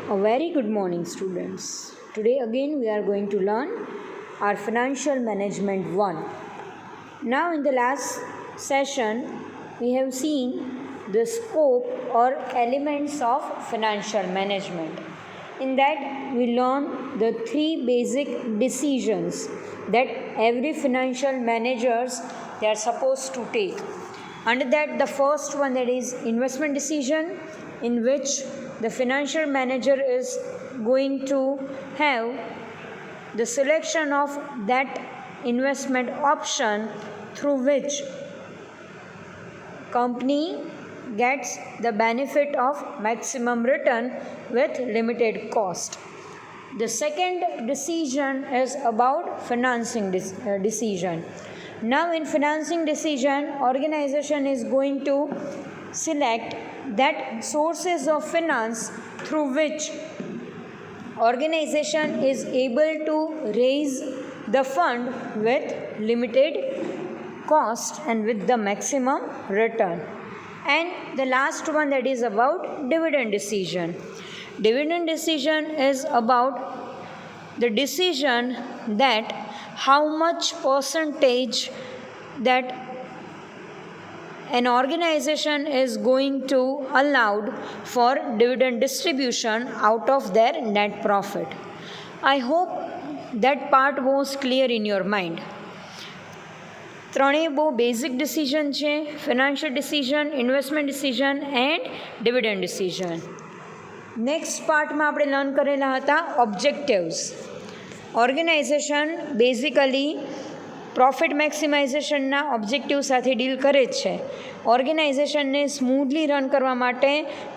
A very good morning, students. Today again we are going to learn our Financial Management 1. Now, in the last session, we have seen the scope or elements of financial management. In that, we learned the three basic decisions that every financial managers they are supposed to take. Under that, the first one, that is investment decision, in which the financial manager is going to have the selection of that investment option through which company gets the benefit of maximum return with limited cost. The second decision is about financing decision. Now, in financing decision, organization is going to select that sources of finance through which organization is able to raise the fund with limited cost and with the maximum return. And the last one, that is about dividend decision. Dividend decision is about the decision that how much percentage that an organization is going to allowed for dividend distribution out of their net profit. I hope that part was clear in your mind. ત્રણેય બહુ basic decision છે, financial decision, investment decision and dividend decision. Next પાર્ટમાં આપણે learn કરેલા હતા objectives. Organisation basically profit મેક્સિમાઇઝેશનના objective સાથે deal કરે જ છે. ઓર્ગેનાઇઝેશનને સ્મૂથલી રન કરવા માટે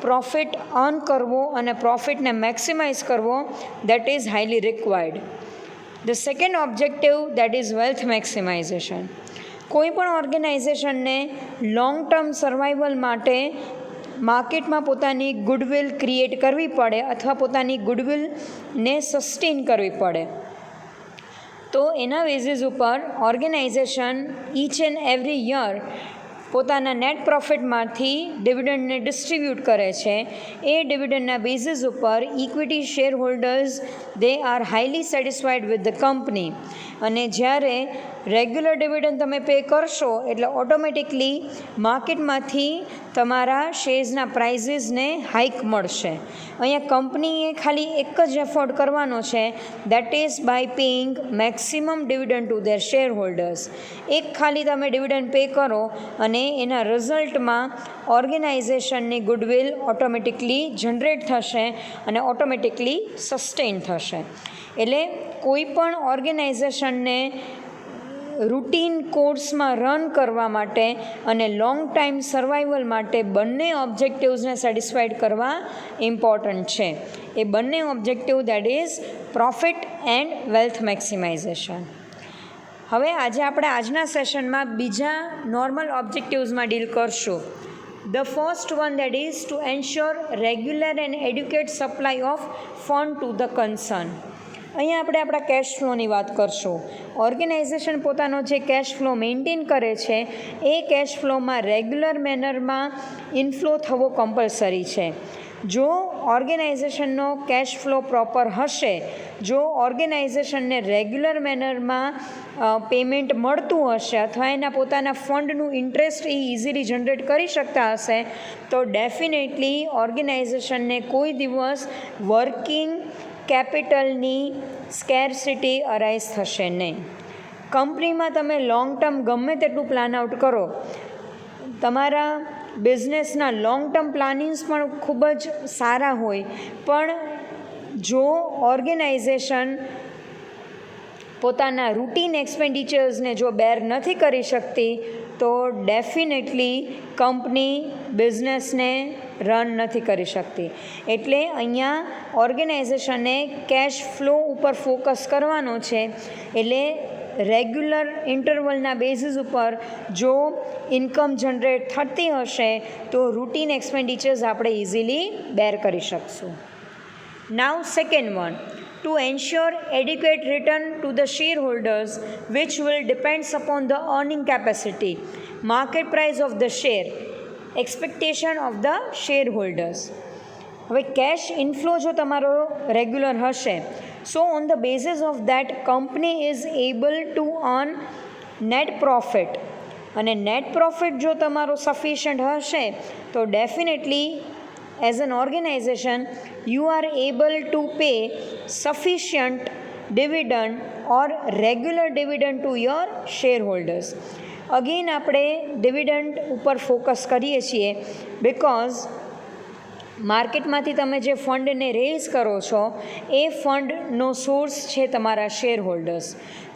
પ્રોફિટ અર્ન કરવો અને પ્રોફિટને મેક્સિમાઇઝ કરવો that is highly required. The second objective that is wealth maximisation. કોઈ પણ ઓર્ગેનાઇઝેશનને લોંગ ટર્મ સર્વાઈવલ માટે માર્કેટમાં પોતાની ગુડવિલ ક્રિએટ કરવી પડે અથવા પોતાની ગુડવિલને સસ્ટેન કરવી પડે. તો એના બેઝિસ ઉપર organisation each and every year પોતાના નેટ પ્રોફિટમાંથી ડિવિડન્ડને ડિસ્ટ્રીબ્યુટ કરે છે. એ ડિવિડન્ડના બેઝિસ ઉપર equity share holders they are highly satisfied with the company. અને જ્યારે રેગ્યુલર ડિવિડન્ડ તમે પે કરશો એટલે ઓટોમેટિકલી માર્કેટમાંથી તમારા શેર્સના પ્રાઇઝીસને હાઇક મળશે. અહીંયા કંપનીએ ખાલી એક જ એફોર્ડ કરવાનો છે, that is by paying maximum dividend to their share holders. એક ખાલી તમે ડિવિડન્ડ પે કરો અને એના રિઝલ્ટમાં ઓર્ગેનાઇઝેશનની ગુડવિલ ઓટોમેટિકલી જનરેટ થશે અને ઓટોમેટિકલી સસ્ટેન થશે. એટલે કોઈ પણ ઓર્ગેનાઇઝેશનને રૂટીન કોર્સમાં રન કરવા માટે અને લોંગ ટાઈમ સર્વાઈવલ માટે બંને ઓબ્જેક્ટિવ્સને સેટિસ્ફાઈડ કરવા ઇમ્પોર્ટન્ટ છે. એ બંને objective that is profit and wealth maximisation. હવે આજે આપણે આજના સેશનમાં બીજા નોર્મલ ઓબ્જેક્ટિવ્સમાં ડીલ કરશું. The first one that is to ensure regular and adequate supply of fund to the concern. અહીંયા આપણે આપણા કેશ ફ્લોની વાત કરશું. ઓર્ગેનાઇઝેશન પોતાનો જે કેશ ફ્લો મેન્ટેન કરે છે એ કેશ ફ્લોમાં રેગ્યુલર મેનરમાં ઇનફ્લો થવો કમ્પલસરી છે. જો ઓર્ગેનાઇઝેશનનો કેશ ફ્લો પ્રોપર હશે, જો ઓર્ગેનાઇઝેશનને રેગ્યુલર મેનરમાં પેમેન્ટ મળતું હશે અથવા એના પોતાના ફંડનું ઇન્ટરેસ્ટ એ ઇઝીલી જનરેટ કરી શકતા હશે, તો ડેફિનેટલી ઓર્ગેનાઇઝેશનને કોઈ દિવસ વર્કિંગ કેપિટલની સ્કેરસિટી અરાઇઝ થશે નહીં. કંપનીમાં તમે લોંગ ટર્મ ગમે તેટલું પ્લાન આઉટ કરો, તમારા બિઝનેસના લોંગ ટર્મ પ્લાનિંગ્સ પણ ખૂબ જ સારા હોય, પણ જો ઓર્ગેનાઇઝેશન પોતાના રૂટીન એક્સપેન્ડિચર્સને જો બેર નથી કરી શકતી, તો ડેફિનેટલી કંપની બિઝનેસને રન નથી કરી શકતી. એટલે અહીંયા ઓર્ગેનાઇઝેશને કેશ ફ્લો ઉપર ફોકસ કરવાનો છે. એટલે રેગ્યુલર ઇન્ટરવલના બેઝિસ ઉપર જો ઇન્કમ જનરેટ થતી હશે તો રૂટીન એક્સપેન્ડિચર્સ આપણે ઇઝીલી બેર કરી શકશું. Now second one, to ensure adequate return to the shareholders, which will depends upon the earning capacity, market price of the share, expectation of the shareholders. હવે cash inflow જો તમારો regular હશે, so on the basis of that company is able to earn net profit, અને net profit જો તમારો sufficient હશે તો definitely as an organisation you are able to pay sufficient dividend or regular dividend to your share holders. Again આપણે dividend ઉપર focus કરીએ છીએ because માર્કેટમાંથી તમે જે ફંડને રેઝ કરો છો એ ફંડનો સોર્સ છે તમારા શેર હોલ્ડર્સ.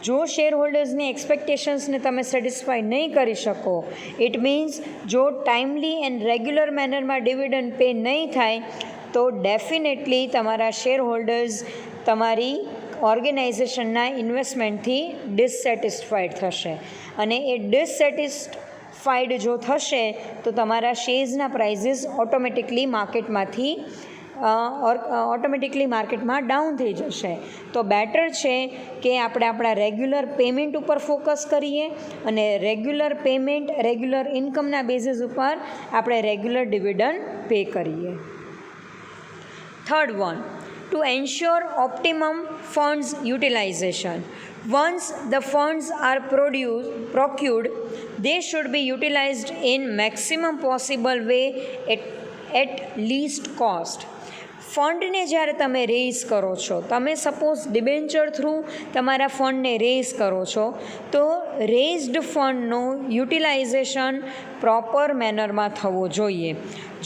જો શેર હોલ્ડર્સની એક્સપેક્ટેશન્સને તમે સેટિસ્ફાઈ નહીં કરી શકો, ઇટ મીન્સ જો ટાઈમલી એન્ડ રેગ્યુલર મેનરમાં ડિવિડન્ડ પે નહીં થાય તો ડેફિનેટલી તમારા શેર હોલ્ડર્સ તમારી ઓર્ગેનાઇઝેશનના ઇન્વેસ્ટમેન્ટથી ડિસસેટિસ્ફાઈડ થશે, અને એ ડિસસેટિસ્ફાઈડ જો થશે તો તમારા શેર્સના પ્રાઇઝીસ ઓટોમેટિકલી માર્કેટમાં ડાઉન થઈ જશે. તો બેટર છે કે આપણે આપણા રેગ્યુલર પેમેન્ટ ઉપર ફોકસ કરીએ અને રેગ્યુલર પેમેન્ટ, રેગ્યુલર ઇન્કમના બેઝિસ ઉપર આપણે રેગ્યુલર ડિવિડન્ડ પે કરીએ. Third one, to ensure optimum funds utilization. Once the funds are procured, they should be utilized in maximum possible way at least cost. ફંડને જ્યારે તમે rays કરો છો, તમે suppose debenture through તમારા ફંડને rays કરો છો, તો રેઝડ ફંડનો યુટિલાઇઝેશન પ્રોપર મેનરમાં થવો જોઈએ.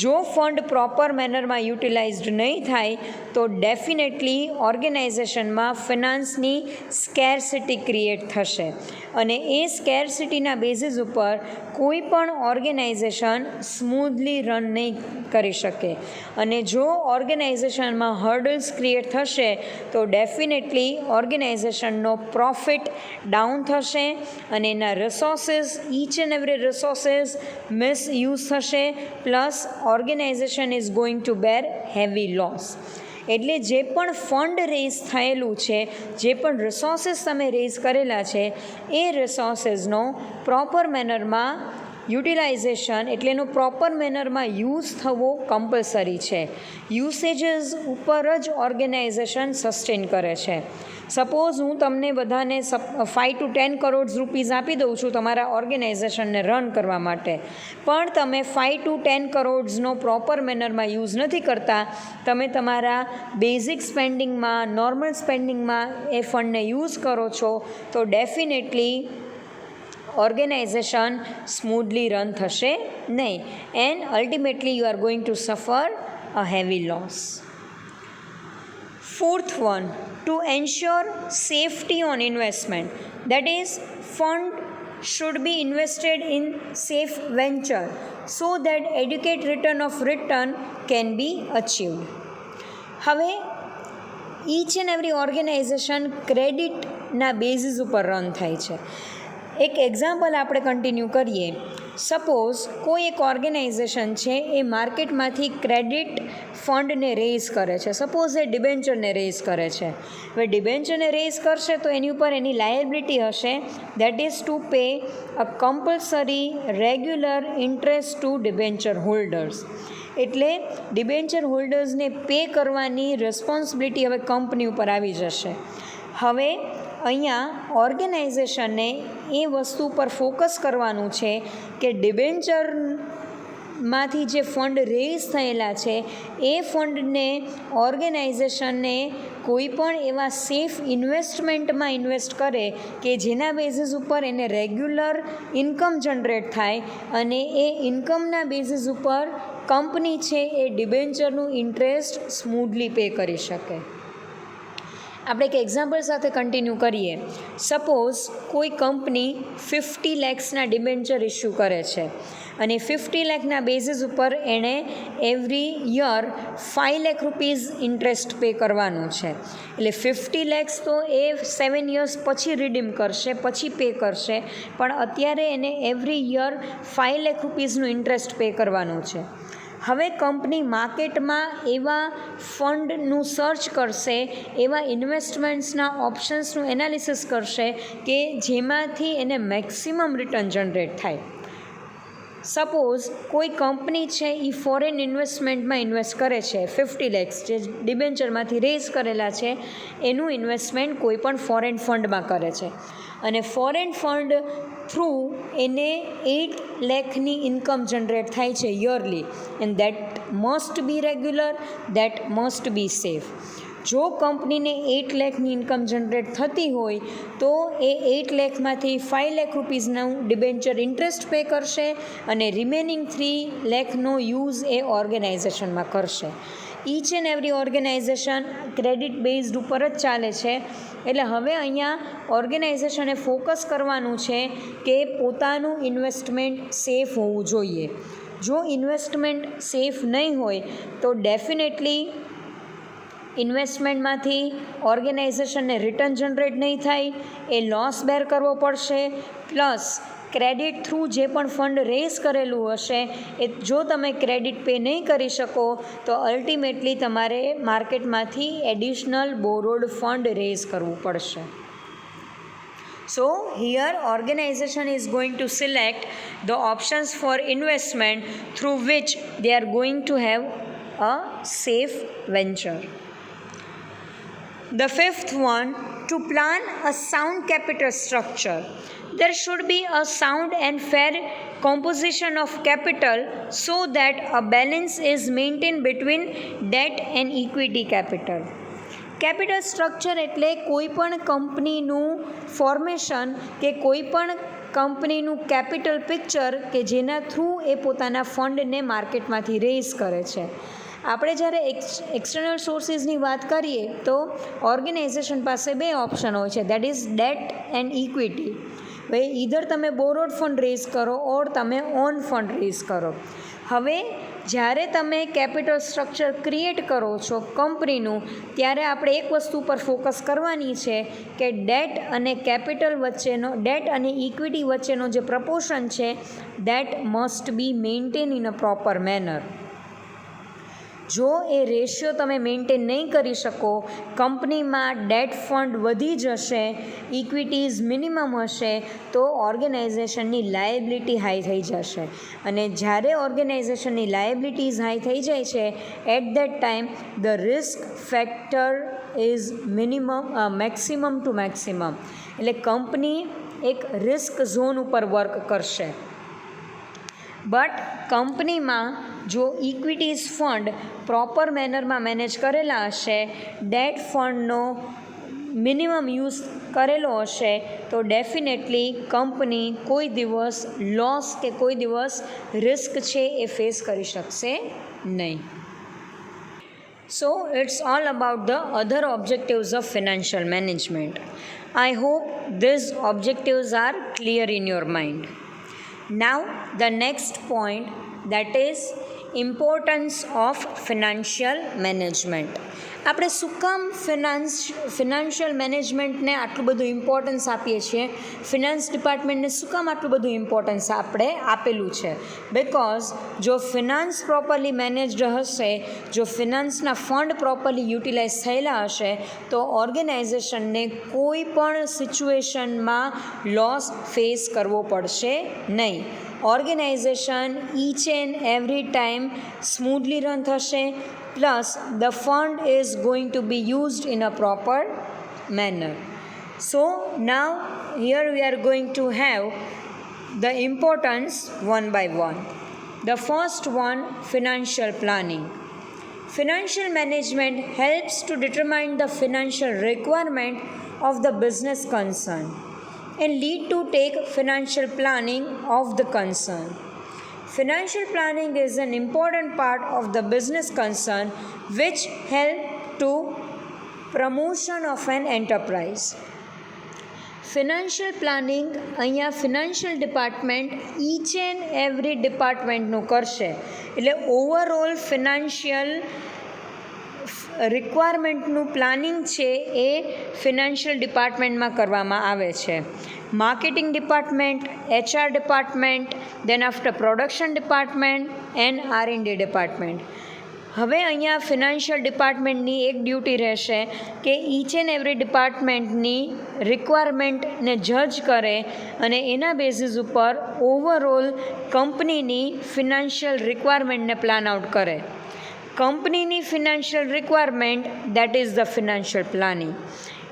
જો ફંડ પ્રોપર મેનરમાં યુટિલાઇઝડ નહીં થાય તો ડેફિનેટલી ઓર્ગેનાઇઝેશનમાં ફિનાન્સની સ્કેરસિટી ક્રિએટ થશે, અને એ સ્કેરસિટીના બેઝિસ ઉપર કોઈ પણ ઓર્ગેનાઇઝેશન સ્મૂધલી રન નહીં કરી શકે. અને જો ઓર્ગેનાઇઝેશનમાં હર્ડલ્સ ક્રિએટ થશે તો ડેફિનેટલી ઓર્ગેનાઇઝેશનનો પ્રોફિટ ડાઉન થશે, અને એના resources, each and every resources misuse થશે, plus organisation is going to bear heavy loss. એટલે જે પણ ફંડ રેઝ થયેલું છે, જે પણ રિસોર્સિસ તમે રેઝ કરેલા છે, એ રિસોર્સિસનો પ્રોપર મેનરમાં યુટિલાઇઝેશન એટલે એનો પ્રોપર મેનરમાં યુઝ થવો કમ્પલસરી છે. યુસેજીસ ઉપર જ ઓર્ગેનાઇઝેશન સસ્ટેન કરે છે. સપોઝ હું તમને બધાને 5 to 10 કરોડ રૂપીઝ આપી દઉં છું તમારા ઓર્ગેનાઇઝેશનને રન કરવા માટે, પણ તમે 5 to 10 કરોડ્સનો પ્રોપર મેનરમાં યુઝ નથી કરતા, તમે તમારા બેઝિક સ્પેન્ડિંગમાં, નોર્મલ સ્પેન્ડિંગમાં એ ફંડને યુઝ કરો છો, તો ડેફિનેટલી ઓર્ગેનાઇઝેશન સ્મૂધલી રન થશે નહીં, and ultimately you are going to suffer a heavy loss. Fourth one, to ensure safety on investment, that is, fund should be invested in safe venture so that adequate return can be achieved. હવે each and every organisation ક્રેડિટના basis ઉપર run થાય છે. એક example આપણે continue કરીએ. Suppose કોઈ એક ઓર્ગેનાઇઝેશન છે, એ માર્કેટમાંથી ક્રેડિટ ફંડને રેઝ કરે છે. સપોઝ એ ડિબેન્ચરને રેઝ કરે છે. હવે ડિબેન્ચરને રેઝ કરશે તો એની ઉપર એની લાયબિલિટી હશે, that is to pay a compulsory regular interest to debenture holders. એટલે ડિબેન્ચર હોલ્ડર્સને પે કરવાની રિસ્પોન્સિબિલિટી હવે કંપની ઉપર આવી જશે. હવે અહીંયા ઓર્ગેનાઇઝેશનને એ વસ્તુ પર ફોકસ કરવાનું છે કે ડિબેન્ચરમાંથી જે ફંડ રેઝ થયેલા છે એ ફંડને ઓર્ગેનાઇઝેશનને કોઈ પણ એવા સેફ ઇન્વેસ્ટમેન્ટમાં ઇન્વેસ્ટ કરે કે જેના બેઝિસ ઉપર એને રેગ્યુલર ઇન્કમ જનરેટ થાય, અને એ ઇન્કમના બેઝિસ ઉપર કંપની છે એ ડિબેન્ચરનું ઇન્ટરેસ્ટ સ્મૂધલી પે કરી શકે. આપણે એક એક્ઝામ્પલ સાથે કન્ટિન્યુ કરીએ. સપોઝ કોઈ કંપની 50 lakhsના ડિબેન્ચર ઇસ્યુ કરે છે, અને 50 lakhના બેઝિસ ઉપર એણે every year 5 lakh rupees interest pay કરવાનું છે. એટલે 50 lakhs તો એ 7 years પછી રિડીમ કરશે, પછી પે કરશે, પણ અત્યારે એને એવરી યર 5 lakh રૂપીઝનું ઇન્ટરેસ્ટ પે કરવાનું છે. હવે કંપની માર્કેટમાં એવા ફંડનું સર્ચ કરશે, એવા ઇન્વેસ્ટમેન્ટ્સના ઓપ્શન્સનું એનાલિસિસ કરશે કે જેમાંથી એને મેક્સિમમ રિટર્ન જનરેટ થાય. સપોઝ કોઈ કંપની છે એ ફોરેન ઇન્વેસ્ટમેન્ટમાં ઇન્વેસ્ટ કરે છે 50 lakhs જે ડિબેન્ચરમાંથી રેઝ કરેલા છે એનું ઇન્વેસ્ટમેન્ટ કોઈ પણ ફોરેન ફંડમાં કરે છે અને ફોરેન ફંડ થ્રુ એને 8 lakhની ઇન્કમ જનરેટ થાય છે yearly and that must be regular, that must be safe. જો કંપનીને 8 lakhની ઇન્કમ જનરેટ થતી હોય તો એ 8 lakhમાંથી 5 lakh રૂપીઝનું ડિબેન્ચર ઇન્ટરેસ્ટ પે કરશે અને રિમેનિંગ 3 lakhનો યુઝ એ ઓર્ગેનાઇઝેશનમાં કરશે. Each and every organisation credit based ઉપર જ ચાલે છે. એટલે હવે અહીંયા ઓર્ગેનાઇઝેશને ફોકસ કરવાનું છે કે પોતાનું ઇન્વેસ્ટમેન્ટ સેફ હોવું જોઈએ. જો ઇન્વેસ્ટમેન્ટ સેફ નહીં હોય તો ડેફિનેટલી ઇન્વેસ્ટમેન્ટમાંથી ઓર્ગેનાઇઝેશનને રિટર્ન જનરેટ નહીં થાય, એ લોસ બેર કરવો પડશે. પ્લસ ક્રેડિટ થ્રુ જે પણ ફંડ રેઝ કરેલું હશે એ જો તમે ક્રેડિટ પે નહીં કરી શકો તો અલ્ટિમેટલી તમારે માર્કેટમાંથી એડિશનલ બોરોડ ફંડ રેઝ કરવું પડશે. So here organization is going to select the options for investment through which they are going to have a safe venture. The fifth one, to plan a sound capital structure. There should be a sound and fair composition of capital so that a balance is maintained between debt and equity capital. Capital structure એટલે કોઈ પણ કંપનીનું formation કે કોઈ પણ કંપનીનું capital picture કે જેના થ્રુ એ પોતાના ફંડને માર્કેટમાંથી રેઝ કરે છે. આપણે જ્યારે એક્સટર્નલ સોર્સિસની વાત કરીએ તો ઓર્ગેનાઇઝેશન પાસે 2 ઓપ્શન હોય છે, that is date and equity. ભાઈ ઈધર તમે બોરોડ ફંડ રેઝ કરો ઓર તમે ઓન ફંડ રેઝ કરો. હવે જ્યારે તમે કેપિટલ સ્ટ્રક્ચર ક્રિએટ કરો છો કંપનીનું ત્યારે આપણે એક વસ્તુ પર ફોકસ કરવાની છે કે ડેટ અને કેપિટલ વચ્ચેનો, ડેટ અને ઇક્વિટી વચ્ચેનો જે પ્રપોર્શન છે that must B maintain in a proper manner. જો એ રેશિયો તમે મેન્ટેન નહીં કરી શકો, કંપનીમાં ડેટ ફંડ વધી જશે, ઇક્વિટીઝ મિનિમમ હશે તો ઓર્ગેનાઇઝેશનની લાયબિલિટી હાઈ થઈ જશે અને જ્યારે ઓર્ગેનાઇઝેશનની લાયબિલિટીઝ હાઈ થઈ જાય છે at that time the risk factor is maximum to maximum. એટલે કંપની એક રિસ્ક ઝોન ઉપર વર્ક કરશે. બટ કંપનીમાં જો equities fund proper manner manage કરેલા હશે, ડેટ ફંડનો મિનિમમ યુઝ કરેલો હશે તો ડેફિનેટલી કંપની કોઈ દિવસ લોસ કે કોઈ દિવસ રિસ્ક છે એ ફેસ કરી શકશે નહીં. So it's all about the other objectives of financial management. I hope these objectives are clear in your mind. Now the next point, that is importance of financial management. આપણે શું કામ financial મેનેજમેન્ટને આટલું બધું importance આપીએ છીએ, finance ડિપાર્ટમેન્ટને શું કામ આટલું બધું ઇમ્પોર્ટન્સ આપણે આપેલું છે? બિકોઝ જો ફિનાન્સ પ્રોપરલી મેનેજડ હશે, જો ફિનાન્સના ફંડ પ્રોપરલી યુટિલાઇઝ થયેલા હશે તો ઓર્ગેનાઇઝેશનને કોઈ પણ સિચ્યુએશનમાં લોસ ફેસ કરવો પડશે નહીં. Organisation each and every time smoothly run થશે. Plus the fund is going to be used in a proper manner. So now here we are going to have the importance one by one. The first one, financial planning. Financial management helps to determine the financial requirement of the business concern and lead to take financial planning of the concern. Financial planning is an important part of the business concern which help to promotion of an enterprise. Financial planning અહીંયા financial department each and every ડિપાર્ટમેન્ટનું કરશે. એટલે overall financial રિક્વાયરમેન્ટનું planning છે એ financial ડિપાર્ટમેન્ટમાં કરવામાં આવે છે. Marketing department, HR department, then after production department and R&D department. હવે અહીંયા ફિનાન્શિયલ ડિપાર્ટમેન્ટની એક ડ્યુટી રહેશે કે ઈચ એન્ડ એવરી ડિપાર્ટમેન્ટની રિક્વાયરમેન્ટને જજ કરે અને એના બેઝિસ ઉપર ઓવરઓલ કંપનીની ફિનાન્શિયલ રિક્વાયરમેન્ટને પ્લાન આઉટ કરે. કંપનીની financial requirement that is the financial planning.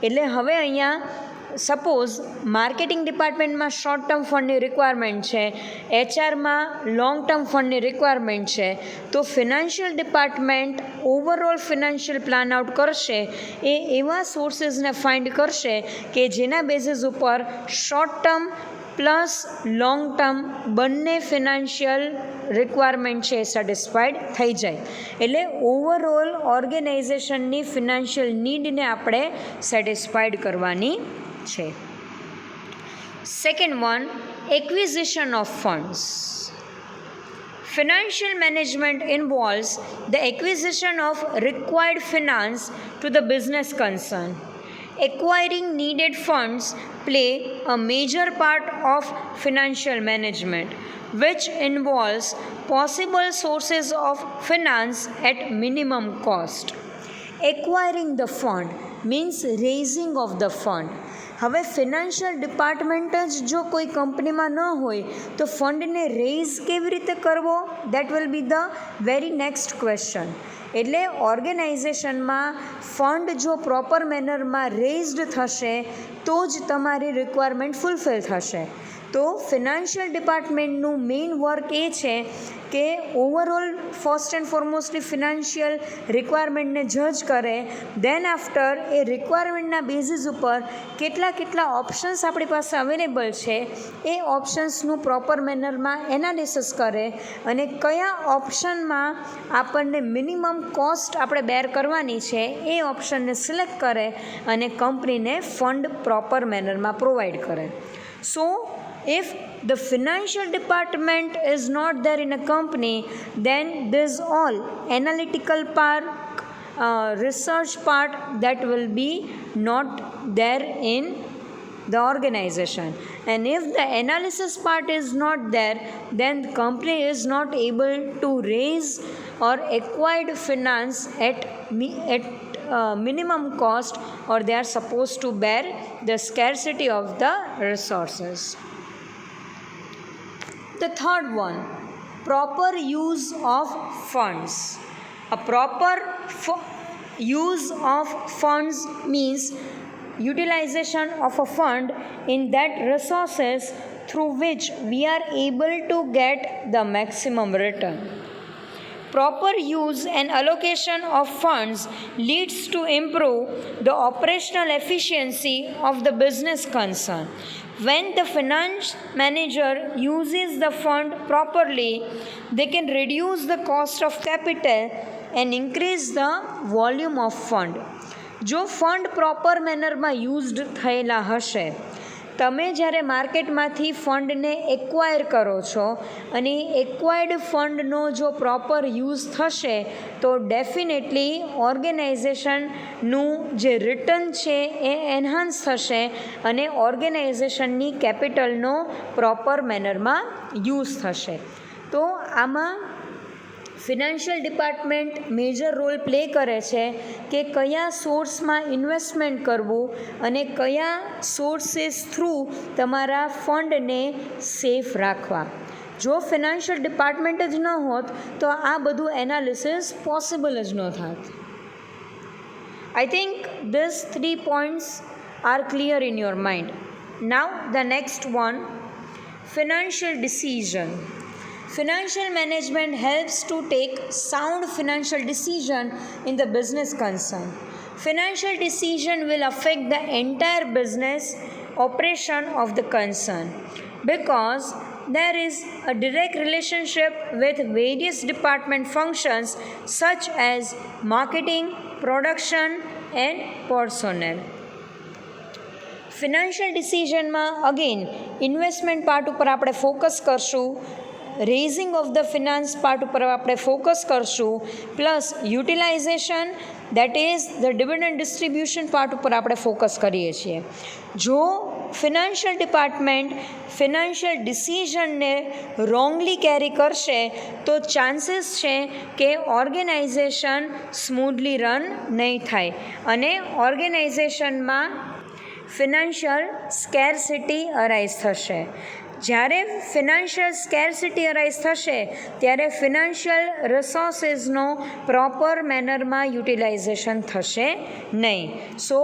એટલે હવે અહીંયા સપોઝ માર્કેટિંગ ડિપાર્ટમેન્ટમાં શોર્ટ ટર્મ ફંડની રિક્વાયરમેન્ટ છે, એચઆરમાં લોંગ ટર્મ ફંડની રિક્વાયરમેન્ટ છે, તો financial department overall financial plan out કરશે. એ એવા સોર્સિસને ફાઇન્ડ કરશે કે જેના બેઝિસ ઉપર short term plus long term બંને ફિનાન્શિયલ રિક્વાયરમેન્ટ છે એ સેટિસ્ફાઈડ થઈ જાય. એટલે ઓવરઓલ ઓર્ગેનાઇઝેશનની ફિનાન્શિયલ નીડને આપણે સેટિસ્ફાઈડ કરવાની છે. Second one, acquisition of funds. Financial management involves the acquisition of required finance to the business concern. Acquiring needed funds play a major part of financial management, which involves possible sources of finance at minimum cost. Acquiring the fund means raising of the fund. હવે financial department જ જો કોઈ કંપનીમાં ન હોય તો ફંડને raise કેવી રીતે કરવો, that will B the very next question. એટલે ઓર્ગેનાઇઝેશનમાં ફંડ જો પ્રોપર મેનરમાં રેઇઝડ થશે તો જ તમારી રિક્વાયરમેન્ટ ફૂલફિલ થશે. તો ફિનાન્શિયલ ડિપાર્ટમેન્ટનું મેઇન વર્ક એ છે કે ઓવરઓલ ફર્સ્ટ એન્ડ ફોરમોસ્ટલી ફિનાન્શિયલ રિક્વાયરમેન્ટને જજ કરે, દેન આફ્ટર એ રિક્વાયરમેન્ટના બેઝિસ ઉપર કેટલા ઓપ્શન્સ આપણી પાસે અવેલેબલ છે એ ઓપ્શન્સનું પ્રોપર મેનરમાં એનાલિસિસ કરે અને કયા ઓપ્શનમાં આપણને મિનિમમ કોસ્ટ આપણે બેર કરવાની છે એ ઓપ્શનને સિલેક્ટ કરે અને કંપનીને ફંડ પ્રોપર મેનરમાં પ્રોવાઈડ કરે. સો if the financial department is not there in a company, then this all analytical part, research part, that will be not there in the organization. And if the analysis part is not there, then the company is not able to raise or acquired finance at minimum cost, or they are supposed to bear the scarcity of the resources. The third one, proper use of funds. A proper use of funds means utilization of a fund in that resources through which we are able to get the maximum return. Proper use and allocation of funds leads to improve the operational efficiency of the business concern. When the finance manager uses the fund properly, they can reduce the cost of capital and increase the volume of fund. જો fund proper મેનરમાં used થયેલા હશે, તમે જ્યારે માર્કેટમાંથી ફંડને acquire કરો છો અને acquired ફંડનો જો proper use થશે તો ડેફિનેટલી ઓર્ગેનાઇઝેશનનું જે રિટર્ન છે એ એન્હાન્સ થશે અને ઓર્ગેનાઇઝેશનની કેપિટલનો પ્રોપર મેનરમાં યુઝ થશે. તો આમાં financial department major role play કરે છે કે કયા સોર્સમાં ઇન્વેસ્ટમેન્ટ કરવું અને કયા સોર્સિસ થ્રુ તમારા ફંડને સેફ રાખવા. જો ફિનાન્શિયલ ડિપાર્ટમેન્ટ જ ન હોત તો આ બધું એનાલિસિસ પોસિબલ જ ન થાત. I think this 3 points are clear in your mind. Now the next one, financial decision. Financial management helps to take sound financial decision in the business concern. Financial decision will affect the entire business operation of the concern because there is a direct relationship with various department functions such as marketing, production and personnel. Financial ડિસિઝનમાં again investment part ઉપર આપણે focus કરશું, raising of the finance part ઉપર આપણે focus કરશું, plus utilisation that is the dividend distribution part ઉપર આપણે focus કરીએ છીએ. જો ફિનાન્શિયલ ડિપાર્ટમેન્ટ ફિનાન્શિયલ ડિસિઝનને રોંગલી કેરી કરશે તો ચાન્સીસ છે કે ઓર્ગેનાઇઝેશન સ્મૂધલી રન નહીં થાય અને ઓર્ગેનાઇઝેશનમાં ફિનાન્શિયલ સ્કેરસિટી અરાઇઝ થશે. જ્યારે ફિનાન્શિયલ સ્કેરસિટી અરાઇઝ થશે ત્યારે ફિનાન્શિયલ રિસોર્સિસનો પ્રોપર મેનરમાં યુટિલાઇઝેશન થશે નહીં. સો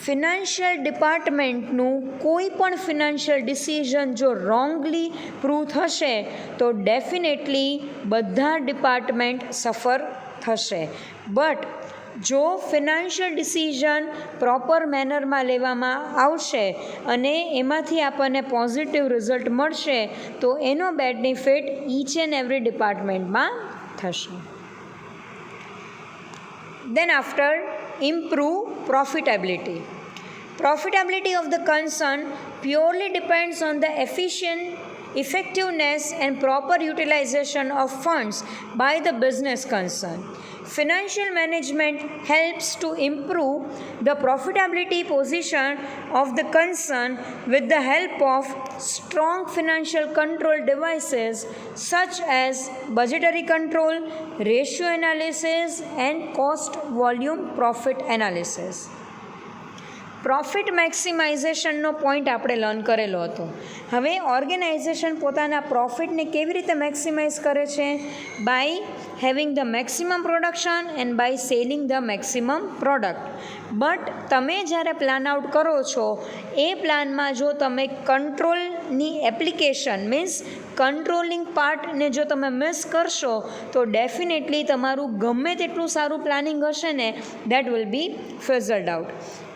ફિનાન્શિયલ ડિપાર્ટમેન્ટનું કોઈ પણ ફિનાન્શિયલ ડિસિઝન જો રોંગલી પ્રૂવ થશે તો ડેફિનેટલી બધા ડિપાર્ટમેન્ટ સફર થશે. બટ જો ફિનાન્શિયલ ડિસિઝન પ્રોપર મેનરમાં લેવામાં આવશે અને એમાંથી આપણને પોઝિટિવ રિઝલ્ટ મળશે તો એનો બેનિફિટ ઈચ એન્ડ એવરી ડિપાર્ટમેન્ટમાં થશે. Then after, improve profitability. Profitability of the concern purely depends on the effectiveness and proper utilization of funds by the business concern. Financial management helps to improve the profitability position of the concern with the help of strong financial control devices such as budgetary control, ratio analysis and cost volume profit analysis. Profit મેક્સિમાઇઝેશનનો point આપણે learn કરેલો હતો. હવે organisation પોતાના પ્રોફિટને કેવી રીતે maximise કરે છે? By having the maximum production and by selling the maximum product. But તમે જ્યારે પ્લાન આઉટ કરો છો એ પ્લાનમાં જો તમે કંટ્રોલની એપ્લિકેશન મીન્સ કંટ્રોલિંગ પાર્ટને જો તમે મિસ કરશો તો ડેફિનેટલી તમારું ગમે તેટલું સારું પ્લાનિંગ હશે ને that will be fizzled out.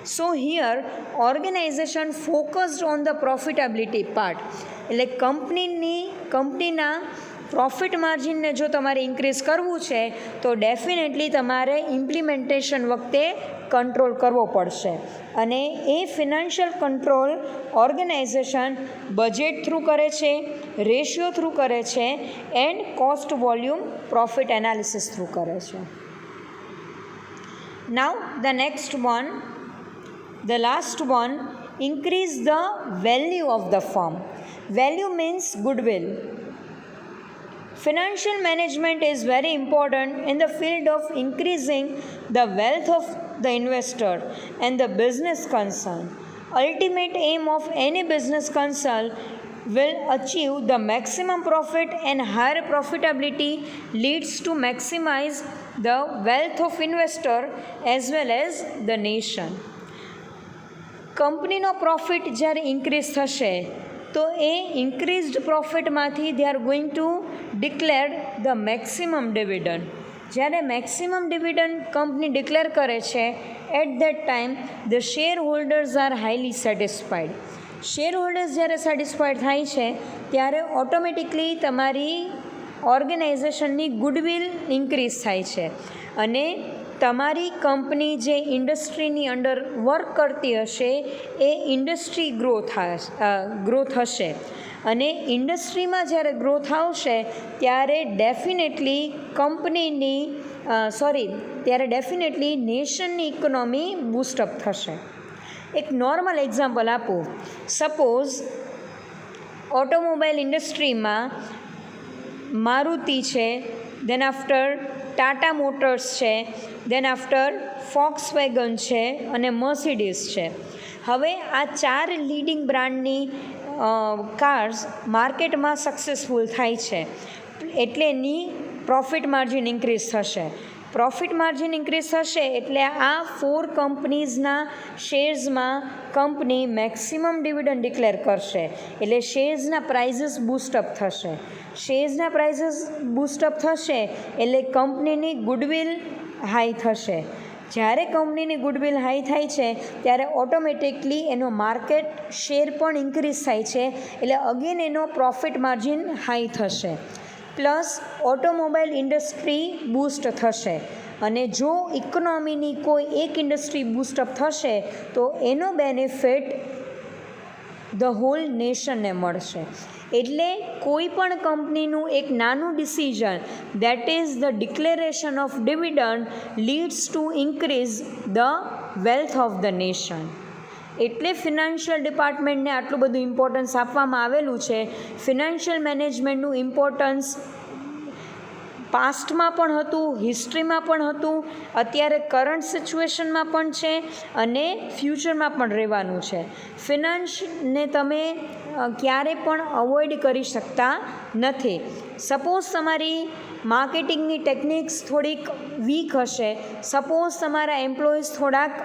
So here organization focused on the profitability part. એટલે કંપનીના પ્રોફિટ માર્જિનને જો તમારે ઇન્ક્રીઝ કરવું છે તો ડેફિનેટલી તમારે ઇમ્પ્લિમેન્ટેશન વખતે કંટ્રોલ કરવો પડશે અને એ financial control organisation budget through કરે છે, રેશિયો થ્રુ કરે છે and cost volume profit analysis through કરે છે. Now the next one, the last one, increase the value of the firm. Value means goodwill. Financial management is very important in the field of increasing the wealth of the investor and the business concern. Ultimate aim of any business concern will achieve the maximum profit and higher profitability leads to maximize the wealth of investor as well as the nation. કંપનીનો profit જ્યારે increase થશે તો એ increased પ્રોફિટમાંથી they are going to declare the maximum dividend. જ્યારે maximum dividend company declare કરે છે at that time the share holders are highly satisfied. Share holders જ્યારે સેટિસ્ફાઈડ થાય છે ત્યારે ઓટોમેટિકલી તમારી ઓર્ગેનાઇઝેશનની ગુડવિલ ઇન્ક્રીઝ થાય છે અને તમારી કંપની જે ઇન્ડસ્ટ્રીની અંડર વર્ક કરતી હશે એ ઇન્ડસ્ટ્રી ગ્રોથ હશે અને ઇન્ડસ્ટ્રીમાં જ્યારે ગ્રોથ આવશે ત્યારે ડેફિનેટલી નેશનની ઇકોનોમી બૂસ્ટઅપ થશે. એક નોર્મલ એક્ઝામ્પલ આપું. સપોઝ ઓટોમોબાઈલ ઇન્ડસ્ટ્રીમાં મારુતિ છે, દેન આફ્ટર ટાટા મોટર્સ છે, દેન આફ્ટર ફોક્સવેગન છે અને મર્સિડીઝ છે. હવે આ 4 લીડિંગ બ્રાન્ડની કાર્સ માર્કેટમાં સક્સેસફુલ થાય છે એટલે એની પ્રોફિટ માર્જિન ઇન્ક્રીઝ થશે. પ્રોફિટ માર્જિન ઇન્ક્રીઝ થશે એટલે આ 4 કંપનીઝના શેર્સમાં કંપની મેક્સિમમ ડિવિડન્ડ ડિક્લેર કરશે એટલે શેર્સના પ્રાઇઝીસ બૂસ્ટઅપ થશે. શેર્સના પ્રાઇઝીસ બૂસ્ટઅપ થશે એટલે કંપનીની ગુડવિલ હાઈ થશે. જ્યારે કંપનીની ગુડવિલ હાઈ થાય છે ત્યારે ઓટોમેટિકલી એનો માર્કેટ શેર પણ ઇન્ક્રીઝ થાય છે એટલે અગેન એનો પ્રોફિટ માર્જિન હાઈ થશે. પ્લસ ઓટોમોબાઈલ ઇન્ડસ્ટ્રી બૂસ્ટ થશે અને જો ઇકોનોમીની કોઈ એક ઇન્ડસ્ટ્રી બૂસ્ટઅપ થશે તો એનો બેનિફિટ ધ હોલ નેશનને મળશે. એટલે કોઈ પણ કંપનીનું એક નાનું decision that is the declaration of dividend leads two increase the wealth of the nation. એટલે ફિનાન્શિયલ ડિપાર્ટમેન્ટને આટલું બધું ઇમ્પોર્ટન્સ આપવામાં આવેલું છે. ફિનાન્શિયલ મેનેજમેન્ટનું ઇમ્પોર્ટન્સ પાસ્ટમાં પણ હતું, હિસ્ટ્રીમાં પણ હતું, અત્યારે કરંટ સિચ્યુએશનમાં પણ છે અને ફ્યુચરમાં પણ રહેવાનું છે. ફિનાન્સને તમે ક્યારે પણ અવોઇડ કરી શકતા નથી. સપોઝ તમારી માર્કેટિંગની ટેકનિક્સ થોડીક વીક હશે, સપોઝ તમારા એમ્પ્લોઈઝ થોડાક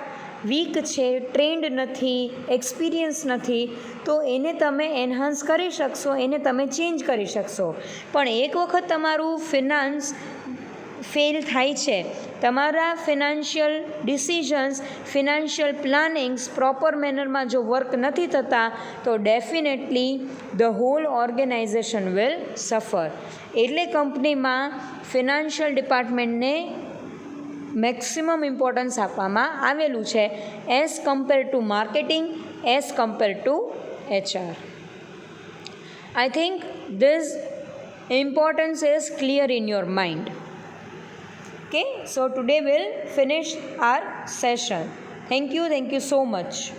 વીક છે, ટ્રેન્ડ નથી, એક્સપિરિયન્સ નથી, તો એને તમે એન્હાન્સ કરી શકશો, એને તમે ચેન્જ કરી શકશો. પણ એક વખત તમારું ફિનાન્સ ફેલ થાય છે, તમારા financial decisions, financial plannings proper મેનરમાં જો વર્ક નથી થતા, તો definitely the whole organisation will suffer. એટલે કંપનીમાં ફિનાન્શિયલ ડિપાર્ટમેન્ટને મેક્સિમમ ઇમ્પોર્ટન્સ આપવામાં આવેલું છે as compare to marketing, as compare to HR. I think this importance is clear in your mind. Okay, so today we'll finish our session. Thank you so much.